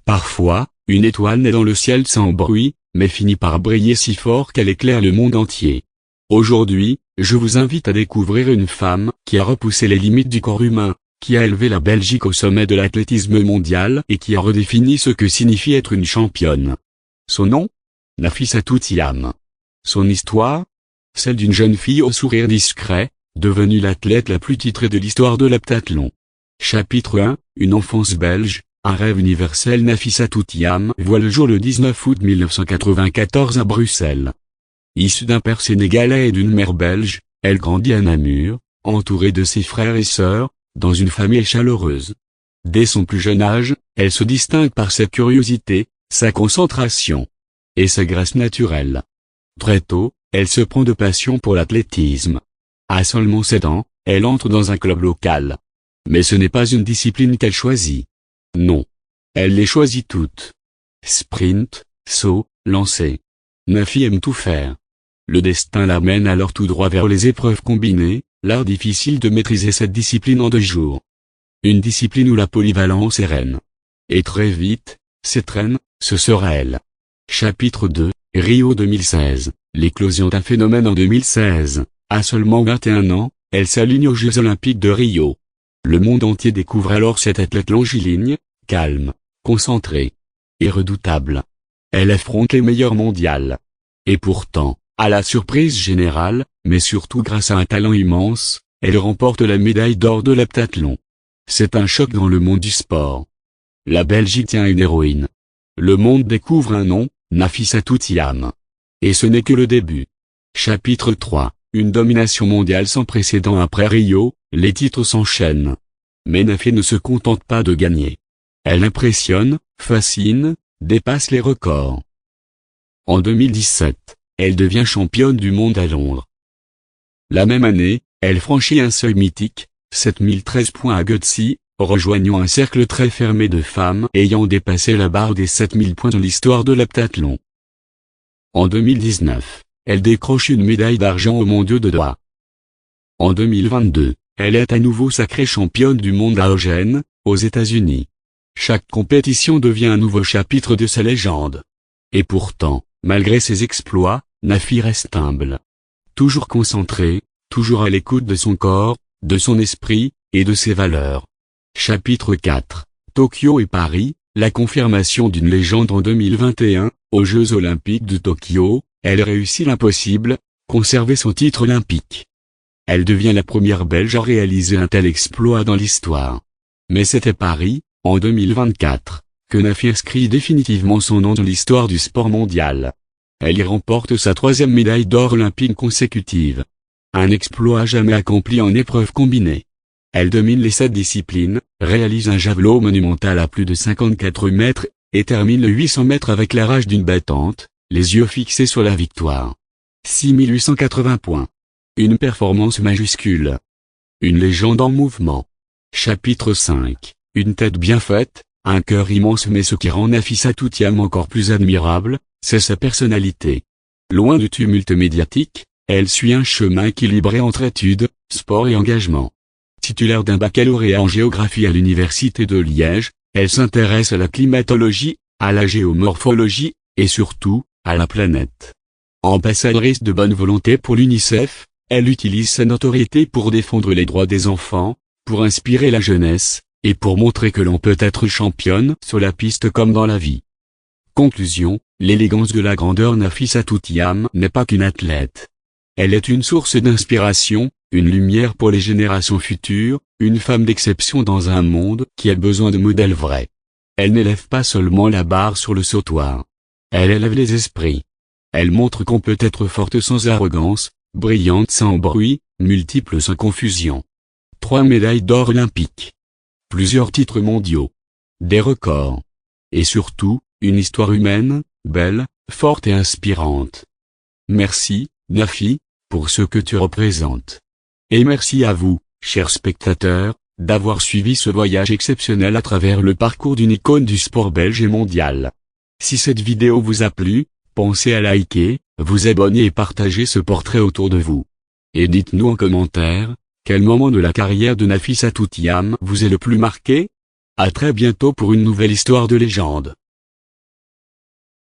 Parfois, une étoile naît dans le ciel sans bruit, mais finit par briller si fort qu'elle éclaire le monde entier. Aujourd'hui, je vous invite à découvrir une femme qui a repoussé les limites du corps humain, qui a élevé la Belgique au sommet de l'athlétisme mondial et qui a redéfini ce que signifie être une championne. Son nom? Nafissatou Thiam. Son histoire? Celle d'une jeune fille au sourire discret, devenue l'athlète la plus titrée de l'histoire de l'heptathlon. Chapitre 1, une enfance belge, un rêve universel. Nafissatou Thiam voit le jour le 19 août 1994 à Bruxelles. Issue d'un père sénégalais et d'une mère belge, elle grandit à Namur, entourée de ses frères et sœurs, dans une famille chaleureuse. Dès son plus jeune âge, elle se distingue par sa curiosité, sa concentration et sa grâce naturelle. Très tôt, elle se prend de passion pour l'athlétisme. À seulement 7 ans, elle entre dans un club local. Mais ce n'est pas une discipline qu'elle choisit. Non. Elle les choisit toutes. Sprint, saut, lancer. Nafi aime tout faire. Le destin l'amène alors tout droit vers les épreuves combinées, l'art difficile de maîtriser cette discipline en 2 jours. Une discipline où la polyvalence est reine. Et très vite, cette reine, ce sera elle. Chapitre 2, Rio 2016, l'éclosion d'un phénomène en 2016. À seulement 21 ans, elle s'aligne aux Jeux Olympiques de Rio. Le monde entier découvre alors cette athlète longiligne, calme, concentrée et redoutable. Elle affronte les meilleurs mondiales. Et pourtant, à la surprise générale, mais surtout grâce à un talent immense, elle remporte la médaille d'or de l'heptathlon. C'est un choc dans le monde du sport. La Belgique tient une héroïne. Le monde découvre un nom, Nafissatou Thiam. Et ce n'est que le début. Chapitre 3, une domination mondiale sans précédent après Rio, les titres s'enchaînent. Mais Nafi ne se contente pas de gagner. Elle impressionne, fascine, dépasse les records. En 2017, elle devient championne du monde à Londres. La même année, elle franchit un seuil mythique, 7013 points à Gutsy, rejoignant un cercle très fermé de femmes ayant dépassé la barre des 7000 points dans l'histoire de l'heptathlon. En 2019, elle décroche une médaille d'argent aux mondiaux de Doha. En 2022, elle est à nouveau sacrée championne du monde à Eugene, aux États-Unis. Chaque compétition devient un nouveau chapitre de sa légende. Et pourtant, malgré ses exploits, Nafi reste humble. Toujours concentrée, toujours à l'écoute de son corps, de son esprit, et de ses valeurs. Chapitre 4, Tokyo et Paris, la confirmation d'une légende en 2021, aux Jeux Olympiques de Tokyo, elle réussit l'impossible, conserver son titre olympique. Elle devient la première Belge à réaliser un tel exploit dans l'histoire. Mais c'était Paris, en 2024, que Nafi inscrit définitivement son nom dans l'histoire du sport mondial. Elle y remporte sa 3e médaille d'or olympique consécutive. Un exploit jamais accompli en épreuve combinée. Elle domine les 7 disciplines, réalise un javelot monumental à plus de 54 mètres, et termine le 800 mètres avec la rage d'une battante, les yeux fixés sur la victoire. 6880 points. Une performance majuscule. Une légende en mouvement. Chapitre 5, une tête bien faite, un cœur immense, mais ce qui rend Nafissatou Thiam encore plus admirable, c'est sa personnalité. Loin du tumulte médiatique, elle suit un chemin équilibré entre études, sport et engagement. Titulaire d'un baccalauréat en géographie à l'université de Liège, elle s'intéresse à la climatologie, à la géomorphologie, et surtout, à la planète. Ambassadrice de bonne volonté pour l'UNICEF, elle utilise sa notoriété pour défendre les droits des enfants, pour inspirer la jeunesse, et pour montrer que l'on peut être championne sur la piste comme dans la vie. Conclusion, l'élégance de la grandeur. Nafissatou Thiam n'est pas qu'une athlète. Elle est une source d'inspiration, une lumière pour les générations futures, une femme d'exception dans un monde qui a besoin de modèles vrais. Elle n'élève pas seulement la barre sur le sautoir. Elle élève les esprits. Elle montre qu'on peut être forte sans arrogance, brillante sans bruit, multiple sans confusion. 3 médailles d'or olympiques. Plusieurs titres mondiaux. Des records. Et surtout, une histoire humaine, belle, forte et inspirante. Merci, Nafi, pour ce que tu représentes. Et merci à vous, chers spectateurs, d'avoir suivi ce voyage exceptionnel à travers le parcours d'une icône du sport belge et mondial. Si cette vidéo vous a plu, pensez à liker, vous abonner et partager ce portrait autour de vous. Et dites-nous en commentaire, quel moment de la carrière de Nafissatou Thiam vous est le plus marqué? À très bientôt pour une nouvelle histoire de légende.